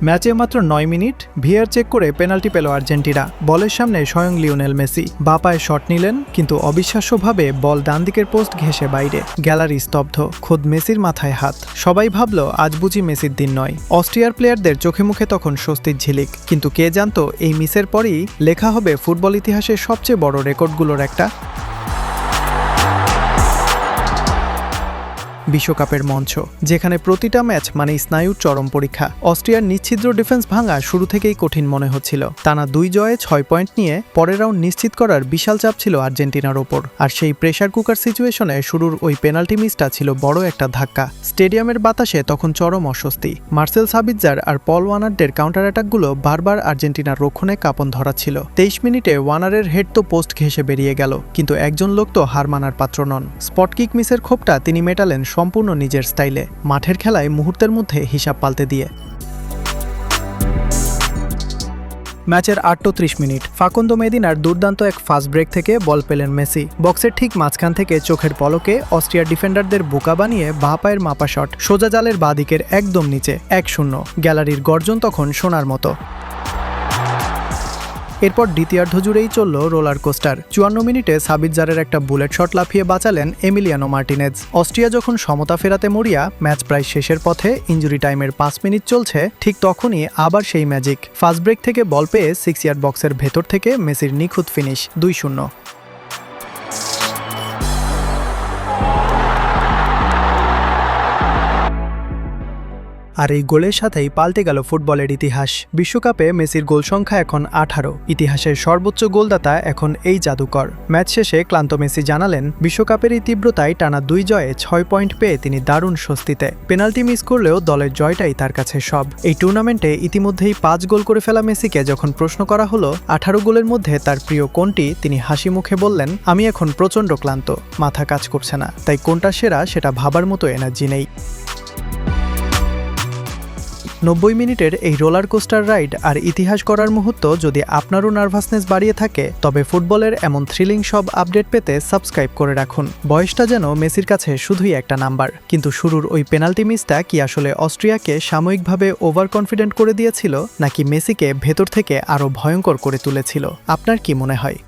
ম্যাচে মাত্র 9 minute VR check করে পেনাল্টি পেল আর্জেন্টিনা। বলের সামনে স্বয়ং লিওনেল মেসি বাঁ পায়ে শট নিলেন, কিন্তু অবিশ্বাস্যভাবে বল ডান দিকের পোস্ট ঘেঁষে বাইরে। গ্যালারি স্তব্ধ, খোদ মেসির মাথায় হাত। সবাই ভাবল আজ বুঝি মেসির দিন নয়। অস্ট্রিয়ার প্লেয়ারদের চোখে মুখে তখন স্বস্তির ঝিলিক, কিন্তু কে জানতো এই মিসের পরই লেখা হবে ফুটবল ইতিহাসের সবচেয়ে বড় রেকর্ডগুলোর একটা। বিশ্বকাপের মঞ্চ, যেখানে প্রতিটা ম্যাচ মানে স্নায়ুর চরম পরীক্ষা। অস্ট্রিয়ার নিশ্ছিদ্র ডিফেন্স ভাঙা শুরু থেকেই কঠিন মনে হচ্ছিল। টানা 2 জয়ে 6 পয়েন্ট নিয়ে পরের রাউন্ড নিশ্চিত করার বিশাল চাপ ছিল আর্জেন্টিনার ওপর। আর সেই প্রেসার কুকার সিচুয়েশনে শুরুর ওই পেনাল্টি মিসটা ছিল বড় একটা ধাক্কা। স্টেডিয়ামের বাতাসে তখন চরম অস্বস্তি। মার্সেল সাবিৎজার আর পল ওয়ানারদের কাউন্টার অ্যাটাকগুলো বারবার আর্জেন্টিনার রক্ষণে কাঁপন ধরাচ্ছিল। 23 মিনিটে ওয়ানারের হেড তো পোস্ট ঘেঁষে বেরিয়ে গেল, কিন্তু একজন লোক তো হার মানার পাত্র নন। স্পট কিক মিসের ক্ষোভটা তিনি মেটালেন সম্পূর্ণ নিজের স্টাইলে, মাঠের খেলায় মুহূর্তের মধ্যে হিসাব পাল্টে দিয়ে। ম্যাচের 38 মিনিট ফাকুন্দো মেদিনার দুর্দান্ত এক ফাস্ট ব্রেক থেকে বল পেলেন মেসি। বক্সের ঠিক মাঝখান থেকে চোখের পলকে অস্ট্রিয়ার ডিফেন্ডারদের বোকা বানিয়ে বাঁ পায়ের মাপা শট সোজা জালের বাঁ দিকের একদম নিচে। 1-0। গ্যালারির গর্জন তখন শোনার মতো। এরপর দ্বিতীয়ার্ধ জুড়েই চলল রোলার কোস্টার। 54 মিনিটে সাবিৎজারের একটা বুলেট শট লাফিয়ে বাঁচালেন এমিলিয়ানো মার্টিনেজ। অস্ট্রিয়া যখন সমতা ফেরাতে মরিয়া, ম্যাচ প্রায় শেষের পথে, ইনজুরি টাইমের 5 মিনিট চলছে, ঠিক তখনই আবার সেই ম্যাজিক। ফাস্ট ব্রেক থেকে বল পেয়ে 6 ইয়ার্ড বক্সের ভেতর থেকে মেসির নিখুঁত ফিনিশ। 2-0। আর এই গোলের সাথেই পাল্টে গেল ফুটবলের ইতিহাস। বিশ্বকাপে মেসির গোল সংখ্যা এখন 18। ইতিহাসের সর্বোচ্চ গোলদাতা এখন এই জাদুকর। ম্যাচ শেষে ক্লান্ত মেসি জানালেন, বিশ্বকাপের এই তীব্রতায় টানা 2 জয়ে 6 পয়েন্ট পেয়ে তিনি দারুণ স্বস্তিতে। পেনাল্টি মিস করলেও দলের জয়টাই তার কাছে সব। এই টুর্নামেন্টে ইতিমধ্যেই 5 গোল করে ফেলা মেসিকে যখন প্রশ্ন করা হলো 18 গোলের মধ্যে তার প্রিয় কোনটি, তিনি হাসি মুখে বললেন, আমি এখন প্রচণ্ড ক্লান্ত, মাথা কাজ করছে না, তাই কোনটা সেরা সেটা ভাবার মতো এনার্জি নেই। 90 মিনিটের এই রোলার কোস্টার রাইড আর ইতিহাস করার মুহূর্ত যদি আপনারও নার্ভাসনেস বাড়িয়ে থাকে, তবে ফুটবলের এমন থ্রিলিং সব আপডেট পেতে সাবস্ক্রাইব করে রাখুন। বয়সটা যেন মেসির কাছে শুধুই একটা নাম্বার, কিন্তু শুরুর ওই পেনাল্টি মিসটা কি আসলে অস্ট্রিয়াকে সাময়িকভাবে ওভার কনফিডেন্ট করে দিয়েছিল, নাকি মেসিকে ভেতর থেকে আরও ভয়ঙ্কর করে তুলেছিল? আপনার কি মনে হয়?